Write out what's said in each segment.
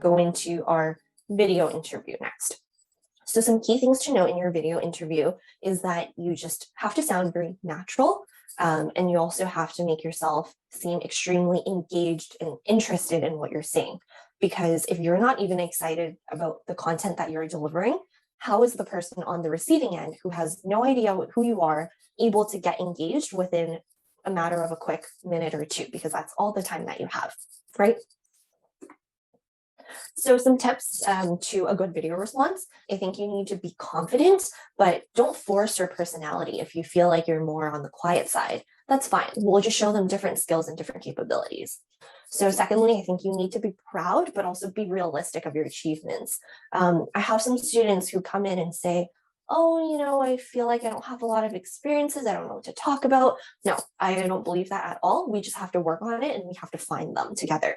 go into our video interview next. So some key things to note in your video interview is that you just have to sound very natural, and you also have to make yourself seem extremely engaged and interested in what you're saying. Because if you're not even excited about the content that you're delivering, how is the person on the receiving end who has no idea who you are able to get engaged within a matter of a quick minute or two? Because that's all the time that you have, right? So some tips to a good video response. I think you need to be confident, but don't force your personality. If you feel like you're more on the quiet side, that's fine. We'll just show them different skills and different capabilities. So secondly, I think you need to be proud, but also be realistic of your achievements. I have some students who come in and say, oh, I feel like I don't have a lot of experiences. I don't know what to talk about. No, I don't believe that at all. We just have to work on it and we have to find them together.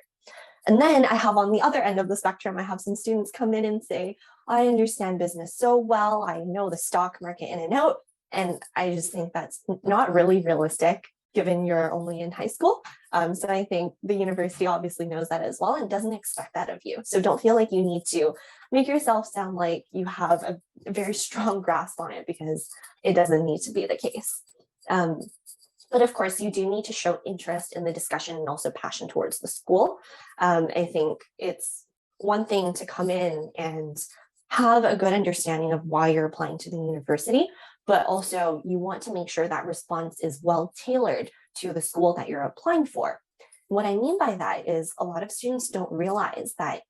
And then I have on the other end of the spectrum, I have some students come in and say, I understand business so well. I know the stock market in and out. And I just think that's not really realistic given you're only in high school. So I think the university obviously knows that as well and doesn't expect that of you. So don't feel like you need to make yourself sound like you have a very strong grasp on it, because it doesn't need to be the case. But of course, you do need to show interest in the discussion and also passion towards the school. I think it's one thing to come in and have a good understanding of why you're applying to the university, but also you want to make sure that response is well tailored to the school that you're applying for. What I mean by that is a lot of students don't realize that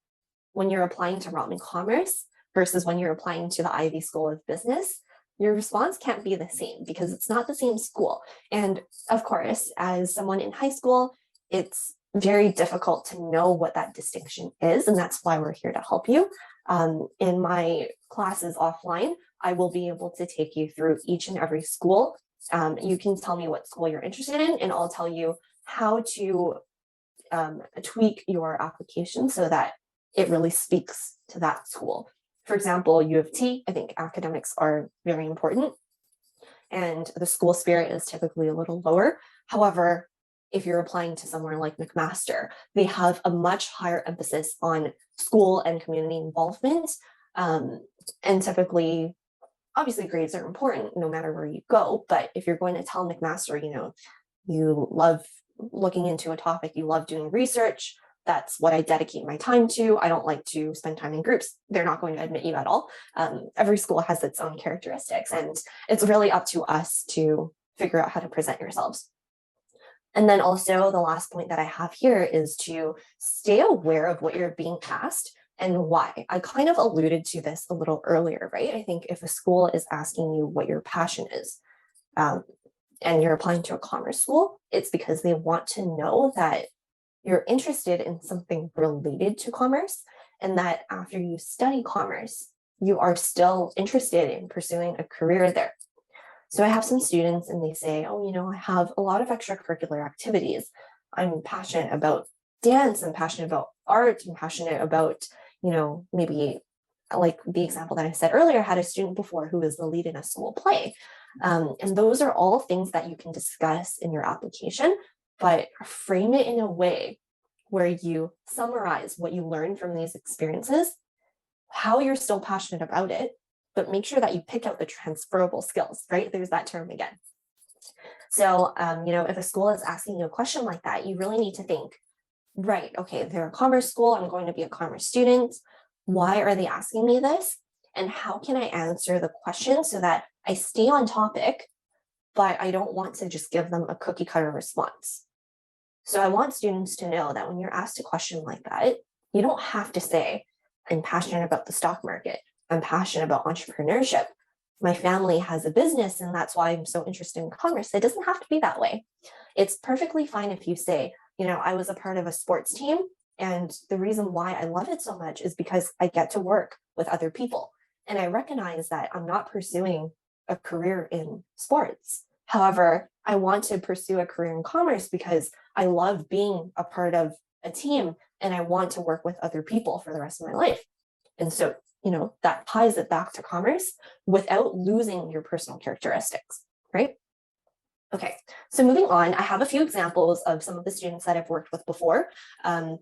when you're applying to Rotman Commerce versus when you're applying to the Ivy School of Business, your response can't be the same because it's not the same school. And of course, as someone in high school, it's very difficult to know what that distinction is. And that's why we're here to help you. In my classes offline, I will be able to take you through each and every school. You can tell me what school you're interested in, and I'll tell you how to tweak your application so that it really speaks to that school. For example, U of T, I think academics are very important, and the school spirit is typically a little lower. However, if you're applying to somewhere like McMaster, they have a much higher emphasis on school and community involvement. And typically, obviously, grades are important no matter where you go. But if you're going to tell McMaster, you love looking into a topic, you love doing research, that's what I dedicate my time to. I don't like to spend time in groups. They're not going to admit you at all. Every school has its own characteristics, and it's really up to us to figure out how to present yourselves. And then also the last point that I have here is to stay aware of what you're being asked and why. I kind of alluded to this a little earlier, right? I think if a school is asking you what your passion is, and you're applying to a commerce school, it's because they want to know that you're interested in something related to commerce, and that after you study commerce, you are still interested in pursuing a career there. So I have some students and they say, I have a lot of extracurricular activities. I'm passionate about dance, I'm passionate about art, I'm passionate about, maybe like the example that I said earlier, I had a student before who was the lead in a school play. And those are all things that you can discuss in your application, but frame it in a way where you summarize what you learned from these experiences, how you're still passionate about it, but make sure that you pick out the transferable skills, right? There's that term again. So, if a school is asking you a question like that, you really need to think, right, okay, they're a commerce school, I'm going to be a commerce student. Why are they asking me this? And how can I answer the question so that I stay on topic, but I don't want to just give them a cookie cutter response? So I want students to know that when you're asked a question like that, you don't have to say, I'm passionate about the stock market. I'm passionate about entrepreneurship. My family has a business and that's why I'm so interested in commerce. It doesn't have to be that way. It's perfectly fine if you say, I was a part of a sports team, and the reason why I love it so much is because I get to work with other people. And I recognize that I'm not pursuing a career in sports. However, I want to pursue a career in commerce because I love being a part of a team and I want to work with other people for the rest of my life. And so, that ties it back to commerce without losing your personal characteristics, right? Okay, so moving on, I have a few examples of some of the students that I've worked with before.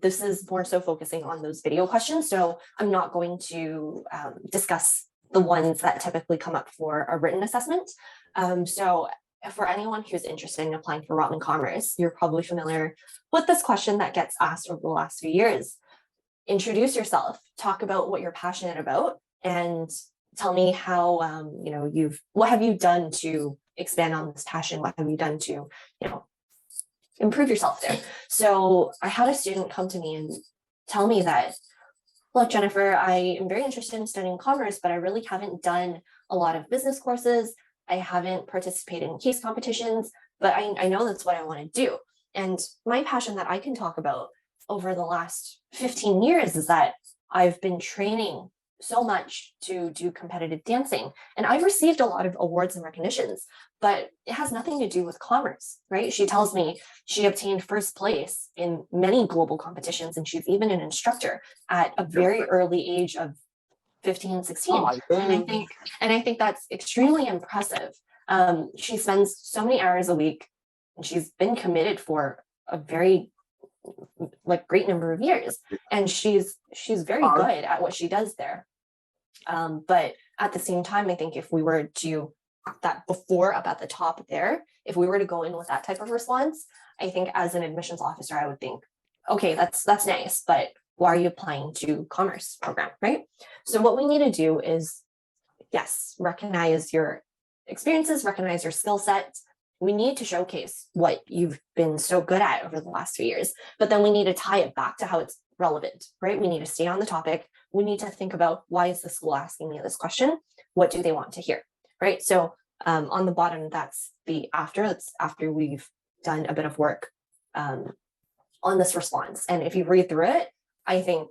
This is more so focusing on those video questions, so I'm not going to discuss the ones that typically come up for a written assessment. So for anyone who's interested in applying for Rotman Commerce, you're probably familiar with this question that gets asked over the last few years. Introduce yourself, talk about what you're passionate about, and tell me how, what have you done to expand on this passion? What have you done to, improve yourself there? So I had a student come to me and tell me that, look, Jennifer, I am very interested in studying commerce, but I really haven't done a lot of business courses. I haven't participated in case competitions, but I know that's what I want to do. And my passion that I can talk about over the last 15 years is that I've been training so much to do competitive dancing, and I've received a lot of awards and recognitions, but it has nothing to do with commerce, right? She tells me she obtained first place in many global competitions, and she's even an instructor at a very early age of 15, 16. And I think that's extremely impressive. She spends so many hours a week, and she's been committed for a very great number of years, and she's very good at what she does there. But at the same time, I think if we were to that before up at the top there, if we were to go in with that type of response, I think as an admissions officer, I would think, okay, that's nice, but why are you applying to commerce program, right? So what we need to do is, yes, recognize your experiences, recognize your skill set. We need to showcase what you've been so good at over the last few years, but then we need to tie it back to how it's relevant, right? We need to stay on the topic. We need to think about, why is the school asking me this question? What do they want to hear, right? So on the bottom, that's after we've done a bit of work on this response. And if you read through it, I think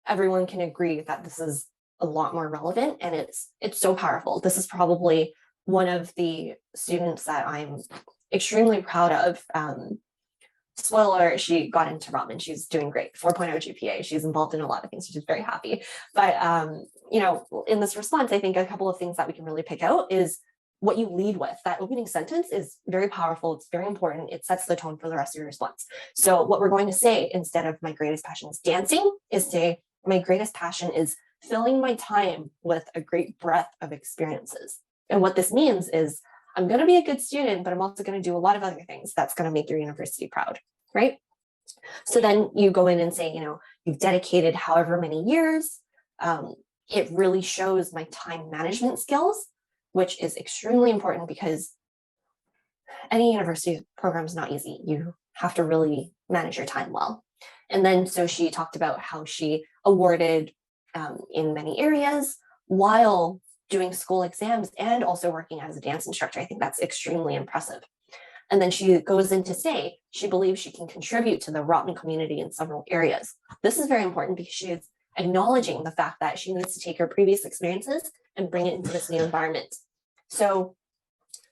everyone can agree that this is a lot more relevant, and it's so powerful. This is probably one of the students that I'm extremely proud of. Spoiler, she got into Rotman. She's doing great, 4.0 GPA. She's involved in a lot of things. She's very happy. But, in this response, I think a couple of things that we can really pick out is what you lead with. That opening sentence is very powerful. It's very important. It sets the tone for the rest of your response. So what we're going to say, instead of my greatest passion is dancing, is say, my greatest passion is filling my time with a great breadth of experiences. And what this means is, I'm going to be a good student, but I'm also going to do a lot of other things that's going to make your university proud, right? So then you go in and say, you've dedicated however many years. It really shows my time management skills, which is extremely important because any university program is not easy. You have to really manage your time well. And then so she talked about how she awarded in many areas while doing school exams and also working as a dance instructor. I think that's extremely impressive. And then she goes in to say she believes she can contribute to the Rotman community in several areas. This is very important because she is acknowledging the fact that she needs to take her previous experiences and bring it into this new environment. So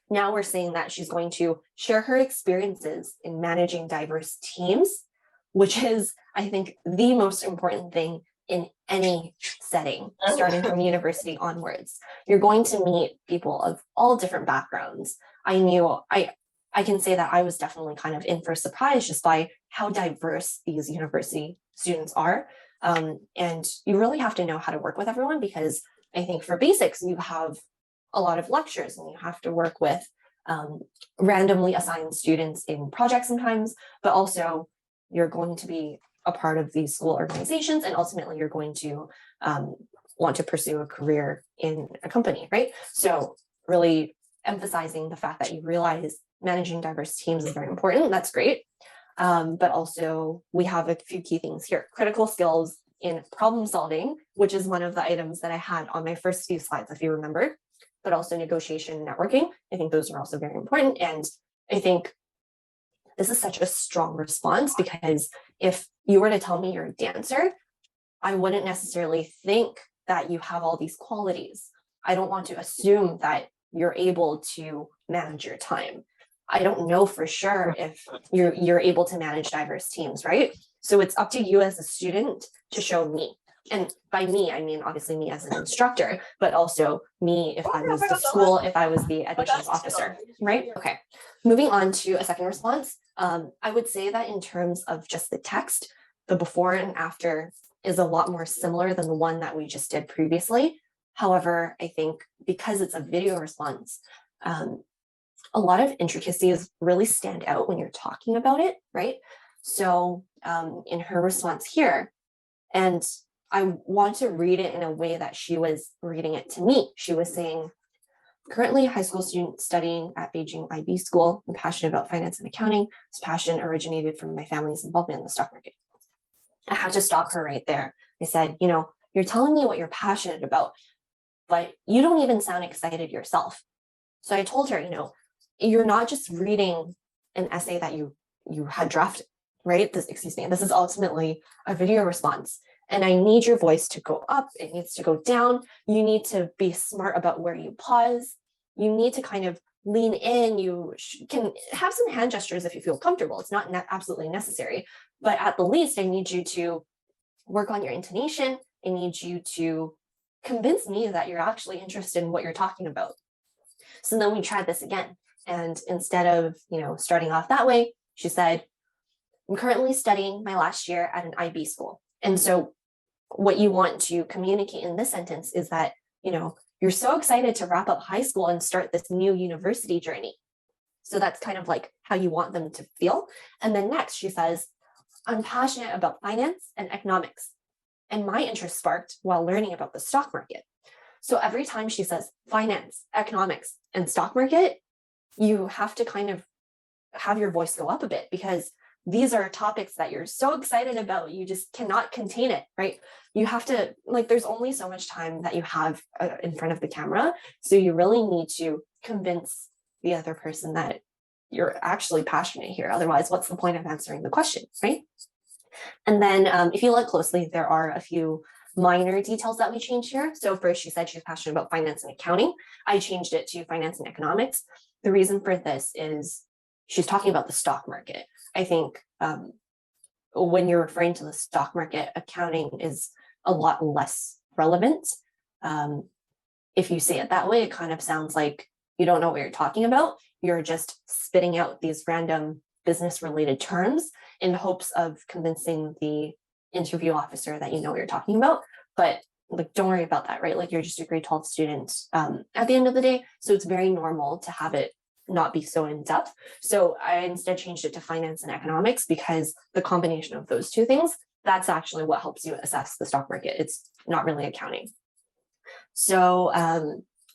now we're saying that she's going to share her experiences in managing diverse teams, which is, I think, the most important thing in any setting, starting from university onwards. You're going to meet people of all different backgrounds. I can say that I was definitely kind of in for a surprise just by how diverse these university students are. And you really have to know how to work with everyone, because I think for basics, you have a lot of lectures and you have to work with randomly assigned students in projects sometimes, but also you're going to be a part of these school organizations, and ultimately you're going to want to pursue a career in a company, right? So really emphasizing the fact that you realize managing diverse teams is very important. That's great. But also we have a few key things here. Critical skills in problem solving, which is one of the items that I had on my first few slides, if you remember, but also negotiation and networking. I think those are also very important. And I think this is such a strong response, because if you were to tell me you're a dancer, I wouldn't necessarily think that you have all these qualities. I don't want to assume that you're able to manage your time. I don't know for sure if you're able to manage diverse teams, right? So it's up to you as a student to show me. And by me, I mean, obviously me as an instructor, but also me if I was the school, if I was the admissions officer, right? Okay. moving on to a second response, I would say that in terms of just the text, the before and after is a lot more similar than the one that we just did previously. However, I think because it's a video response, a lot of intricacies really stand out when you're talking about it, right? So in her response here, and I want to read it in a way that she was reading it to me. She was saying, currently a high school student studying at Beijing IB school. I'm passionate about finance and accounting. This passion originated from my family's involvement in the stock market. I had to stop her right there. I said, you know, you're telling me what you're passionate about, but you don't even sound excited yourself. So I told her, you know, you're not just reading an essay that you had drafted, right? This is ultimately a video response. And I need your voice to go up. It needs to go down. You need to be smart about where you pause. You need to kind of lean in. You can have some hand gestures if you feel comfortable. It's not absolutely necessary. But at the least, I need you to work on your intonation. I need you to convince me that you're actually interested in what you're talking about. So then we tried this again. And instead of, you know, starting off that way, she said, I'm currently studying my last year at an IB school. And so what you want to communicate in this sentence is that, you know, you're so excited to wrap up high school and start this new university journey. So that's kind of like how you want them to feel. And then next she says, I'm passionate about finance and economics, and my interest sparked while learning about the stock market. So every time she says finance, economics, and stock market, you have to kind of have your voice go up a bit, because these are topics that you're so excited about, you just cannot contain it, right? You have to, like, there's only so much time that you have in front of the camera. So you really need to convince the other person that you're actually passionate here. Otherwise, what's the point of answering the question, right? And then if you look closely, there are a few minor details that we changed here. So first, she said she's passionate about finance and accounting. I changed it to finance and economics. The reason for this is she's talking about the stock market. I think when you're referring to the stock market, accounting is a lot less relevant. If you say it that way, it kind of sounds like you don't know what you're talking about. You're just spitting out these random business-related terms in hopes of convincing the interview officer that you know what you're talking about. But like, don't worry about that, right? Like, you're just a grade 12 student at the end of the day. So it's very normal to have it not be so in depth. So I instead changed it to finance and economics, because the combination of those two things, that's actually what helps you assess the stock market. It's not really accounting. So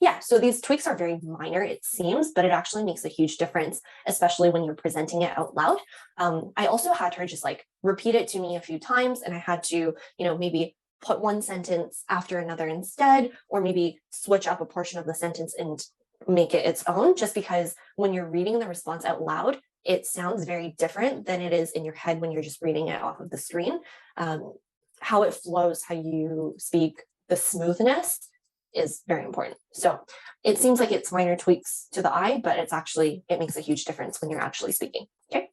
yeah, so these tweaks are very minor, it seems, but it actually makes a huge difference, especially when you're presenting it out loud. I also had her just like repeat it to me a few times, and I had to, you know, maybe put one sentence after another instead, or maybe switch up a portion of the sentence and make it its own, just because when you're reading the response out loud, it sounds very different than it is in your head when you're just reading it off of the screen. How it flows, how you speak, the smoothness is very important. So it seems like it's minor tweaks to the eye, but it's actually, it makes a huge difference when you're actually speaking. Okay.